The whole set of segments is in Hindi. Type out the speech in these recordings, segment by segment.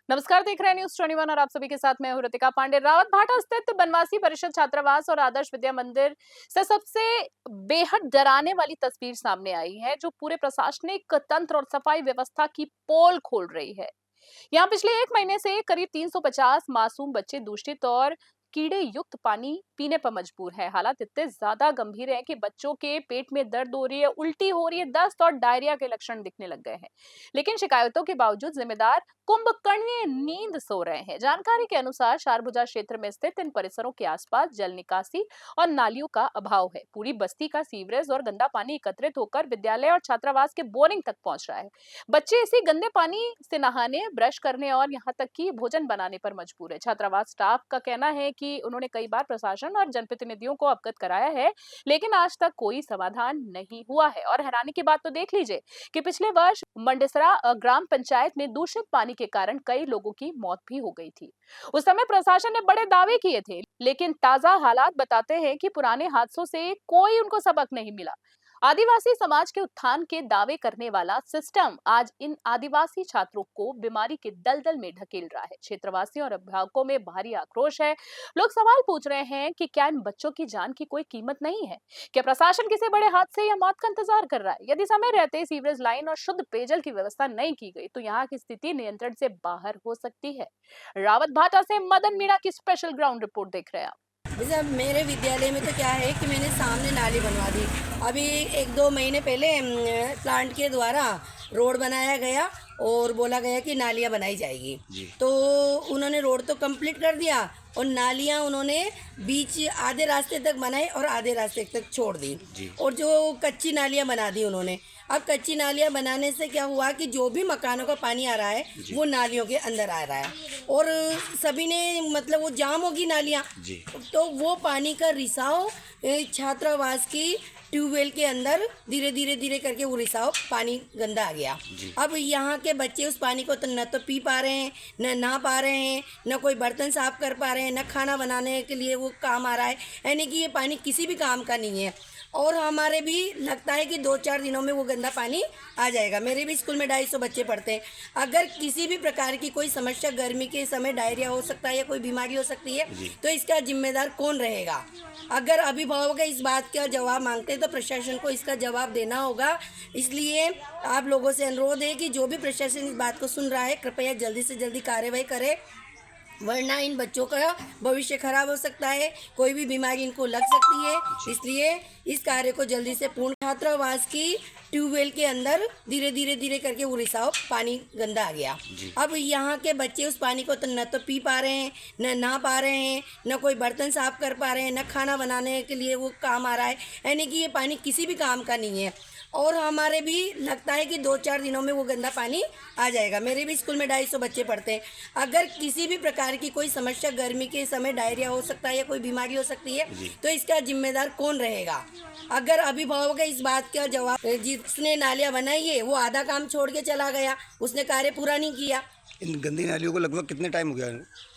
नमस्कार, देख रहे हैं न्यूज़ 21 और आप सभी के साथ मैं हूं ऋतिका पांडे। रावत भाटा स्थित बनवासी परिषद छात्रावास और आदर्श विद्या मंदिर से सबसे बेहद डराने वाली तस्वीर सामने आई है, जो पूरे प्रशासनिक तंत्र और सफाई व्यवस्था की पोल खोल रही है। यहाँ पिछले 1 महीने से करीब 350 मासूम बच्चे दूषित और कीड़े युक्त पानी पीने पर मजबूर है। हालात इतने ज्यादा गंभीर है कि बच्चों के पेट में दर्द हो रही है, उल्टी हो रही है, दस्त और डायरिया के लक्षण दिखने लग गए हैं। लेकिन शिकायतों के बावजूद जिम्मेदार कुंभकर्णीय नींद सो रहे हैं। जानकारी के अनुसार शारबुजा क्षेत्र में स्थित इन परिसरों के आसपास जल निकासी और नालियों का अभाव है। पूरी बस्ती का सीवरेज और गंदा पानी एकत्रित होकर विद्यालय और छात्रावास के बोरिंग तक पहुंच रहा है। बच्चे इसी गंदे पानी से नहाने, ब्रश करने और यहाँ तक कि भोजन बनाने पर मजबूर है। छात्रावास स्टाफ का कहना है कि उन्होंने कई बार प्रशासन और जनप्रतिनिधियों को अवगत कराया है, लेकिन आज तक कोई समाधान नहीं हुआ है। और हैरानी की बात तो देख लीजिए कि पिछले वर्ष मंडेसरा ग्राम पंचायत में दूषित पानी के कारण कई लोगों की मौत भी हो गई थी। उस समय प्रशासन ने बड़े दावे किए थे, लेकिन ताजा हालात बताते हैं कि पुराने हादसों से कोई उनको सबक नहीं मिला। आदिवासी समाज के उत्थान के दावे करने वाला सिस्टम आज इन आदिवासी छात्रों को बीमारी के दलदल में ढकेल रहा है। क्षेत्रवासियों और अभिभावकों में भारी आक्रोश है। लोग सवाल पूछ रहे हैं कि क्या इन बच्चों की जान की कोई कीमत नहीं है? क्या प्रशासन किसी बड़े हादसे या मौत का इंतजार कर रहा है? यदि समय रहते सीवरेज लाइन और शुद्ध पेयजल की व्यवस्था नहीं की गई तो यहाँ की स्थिति नियंत्रण से बाहर हो सकती है। रावत भाटा से मदन मीणा की स्पेशल ग्राउंड रिपोर्ट देख रहे हैं आप। वैसे अब मेरे विद्यालय में तो क्या है कि मैंने सामने नाली बनवा दी। अभी 1-2 महीने पहले प्लांट के द्वारा रोड बनाया गया और बोला गया कि नालियाँ बनाई जाएगी। तो उन्होंने रोड तो कंप्लीट कर दिया और नालियाँ उन्होंने बीच आधे रास्ते तक बनाई और आधे रास्ते तक छोड़ दी और जो कच्ची नालियाँ बना दी उन्होंने। अब कच्ची नालियाँ बनाने से क्या हुआ कि जो भी मकानों का पानी आ रहा है वो नालियों के अंदर आ रहा है और सभी ने मतलब वो जाम होगी नालियाँ, तो वो पानी का रिसाव छात्रावास की ट्यूबवेल के अंदर धीरे करके वो रिसाव पानी गंदा आ गया। अब यहाँ के बच्चे उस पानी को तो न तो पी पा रहे हैं, न नहा पा रहे हैं, न कोई बर्तन साफ कर पा रहे हैं, न खाना बनाने के लिए वो काम आ रहा है। यानी कि ये पानी किसी भी काम का नहीं है और हमारे भी लगता है कि 2-4 दिनों में वो गंदा पानी आ जाएगा। मेरे भी स्कूल में 250 बच्चे पढ़ते हैं। अगर किसी भी प्रकार की कोई समस्या, गर्मी के समय डायरिया हो सकता है या कोई बीमारी हो सकती है, तो इसका जिम्मेदार कौन रहेगा? अगर अभिभावक इस बात का जवाब मांगते हैं तो प्रशासन को इसका जवाब देना होगा। इसलिए आप लोगों से अनुरोध है कि जो भी प्रशासन इस बात को सुन रहा है, कृपया जल्दी से जल्दी कार्रवाई करे, वरना इन बच्चों का भविष्य खराब हो सकता है, कोई भी बीमारी इनको लग सकती है। इसलिए इस कार्य को जल्दी से पूर्ण। छात्रावास की ट्यूबवेल के अंदर धीरे करके वो रिसाव पानी गंदा आ गया। अब यहाँ के बच्चे उस पानी को तो न तो पी पा रहे हैं, न नहा पा रहे हैं, न कोई बर्तन साफ कर पा रहे हैं, न खाना बनाने के लिए वो काम आ रहा है। यानी कि ये पानी किसी भी काम का नहीं है और हमारे भी लगता है कि 2-4 दिनों में वो गंदा पानी आ जाएगा। मेरे भी स्कूल में 250 बच्चे पढ़ते हैं। अगर किसी भी प्रकार की कोई समस्या, गर्मी के समय डायरिया हो सकता है या कोई बीमारी हो सकती है, तो इसका जिम्मेदार कौन रहेगा? अगर अभिभावक इस बात का जवाब, जिसने नालियाँ बनाई है वो आधा काम छोड़ के चला गया, उसने कार्य पूरा नहीं किया। इन गंदी नालियों को लगभग कितने टाइम हो गया?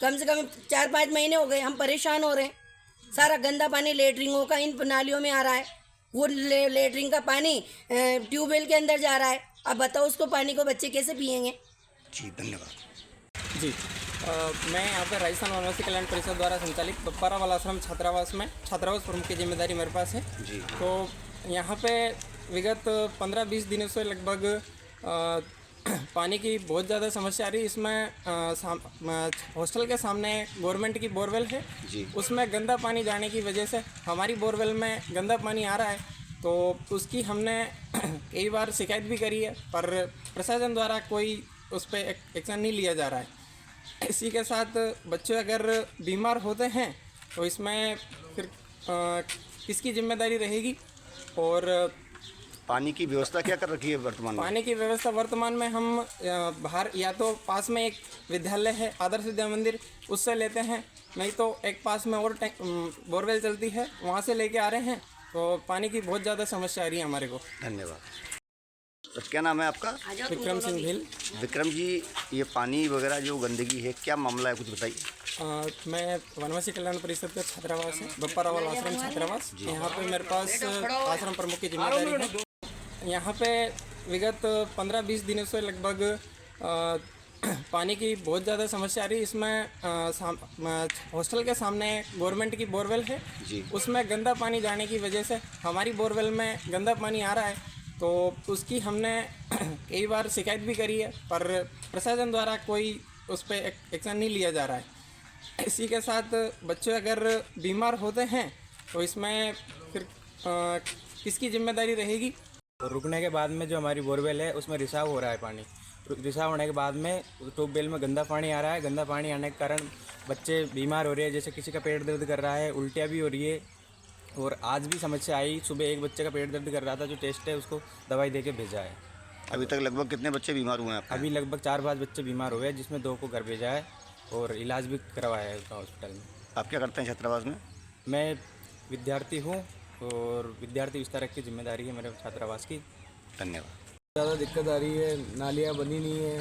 कम से कम 4-5 महीने हो गए। हम परेशान हो रहे हैं। सारा गंदा पानी लेटरिंगों का इन नालियों में आ रहा है। वो लेटरिन का पानी ट्यूबवेल के अंदर जा रहा है। अब बताओ उसको पानी को बच्चे कैसे पिएंगे? जी, धन्यवाद। जी मैं यहाँ पर राजस्थान वनवासी कल्याण परिषद द्वारा संचालित बप्पारावाला आश्रम छात्रावास में छात्रावास प्रमुख की जिम्मेदारी मेरे पास है। जी। तो यहाँ पे विगत 15-20 दिनों से लगभग पानी की बहुत ज़्यादा समस्या आ रही है। इसमें हॉस्टल के सामने गवर्नमेंट की बोरवेल है, उसमें गंदा पानी जाने की वजह से हमारी बोरवेल में गंदा पानी आ रहा है। तो उसकी हमने कई बार शिकायत भी करी है, पर प्रशासन द्वारा कोई उस पर एक्शन नहीं लिया जा रहा है। इसी के साथ बच्चे अगर बीमार होते हैं तो इसमें फिर किसकी जिम्मेदारी रहेगी? और पानी की व्यवस्था क्या कर रखी है वर्तमान में? पानी की व्यवस्था वर्तमान में हम बाहर, या तो पास में एक विद्यालय है आदर्श विद्या मंदिर, उससे लेते हैं, नहीं तो एक पास में और बोरवेल चलती है, वहाँ से लेके आ रहे हैं। तो पानी की बहुत ज़्यादा समस्या आ रही है हमारे को। धन्यवाद। तो क्या नाम है आपका? विक्रम सिंह भील। विक्रम जी, ये पानी वगैरह जो गंदगी है, क्या मामला है, कुछ बताइए। मैं वनवासी कल्याण परिषद का छात्रावास है, बप्पारावाला आश्रम छात्रावास। यहाँ पे मेरे पास आश्रम प्रमुख की जिम्मेदारी है। यहाँ पे विगत 15-20 दिनों से लगभग पानी की बहुत ज़्यादा समस्या आ रही है। इसमें हॉस्टल के सामने गवर्नमेंट की बोरवेल है जी। उसमें गंदा पानी जाने की वजह से हमारी बोरवेल में गंदा पानी आ रहा है। तो उसकी हमने कई बार शिकायत भी करी है पर प्रशासन द्वारा कोई उस पर एक्शन नहीं लिया जा रहा है। इसी के साथ बच्चे अगर बीमार होते हैं तो इसमें फिर किसकी जिम्मेदारी रहेगी? और रुकने के बाद में जो हमारी बोरवेल है उसमें रिसाव हो रहा है पानी। रिसाव होने के बाद में ट्यूबवेल में गंदा पानी आ रहा है। गंदा पानी आने के कारण बच्चे बीमार हो रहे हैं, जैसे किसी का पेट दर्द कर रहा है, उल्टियाँ भी हो रही है। और आज भी समस्या आई, सुबह एक बच्चे का पेट दर्द कर रहा था, जो टेस्ट है उसको दवाई दे के भेजा है। अभी तक लगभग कितने बच्चे बीमार हुए हैं आपके? अभी लगभग 4-5 बच्चे बीमार हुए हैं, जिसमें 2 को घर भेजा है और इलाज भी करवाया है हॉस्पिटल में। आप क्या करते हैं छात्रावास में? मैं विद्यार्थी हूँ और विद्यार्थी विस्तारक की जिम्मेदारी है मेरे छात्रावास की। धन्यवाद। ज़्यादा दिक्कत आ रही है, नालियाँ बनी नहीं है,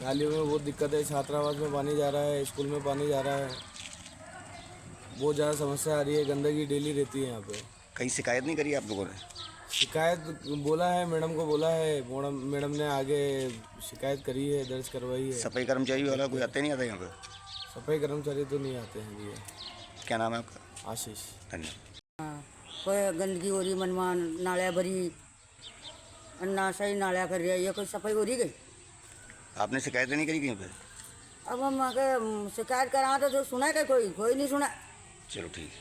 नालियों में बहुत दिक्कत है। छात्रावास में पानी जा रहा है, स्कूल में पानी जा रहा है, बहुत ज़्यादा समस्या आ रही है। गंदगी डेली रहती है यहाँ पे। कहीं शिकायत नहीं करी आप लोगों ने? शिकायत बोला है, मैडम को बोला है, मैडम ने आगे शिकायत करी है, दर्ज करवाई है। सफाई कर्मचारी वाला कोई आते नहीं आता यहाँ पे? सफाई कर्मचारी तो नहीं आते हैं जी। क्या नाम है आपका? आशीष। धन्यवाद। कोई गंदगी हो रही मनवा, नालियाँ भरी, अन्ना सही नालियाँ कर रही है, ये कोई सफाई हो रही गई? आपने शिकायत नहीं करी कहीं पे? अब हम आगे शिकायत करा तो सुना है क्या? कोई नहीं सुना। चलो ठीक है।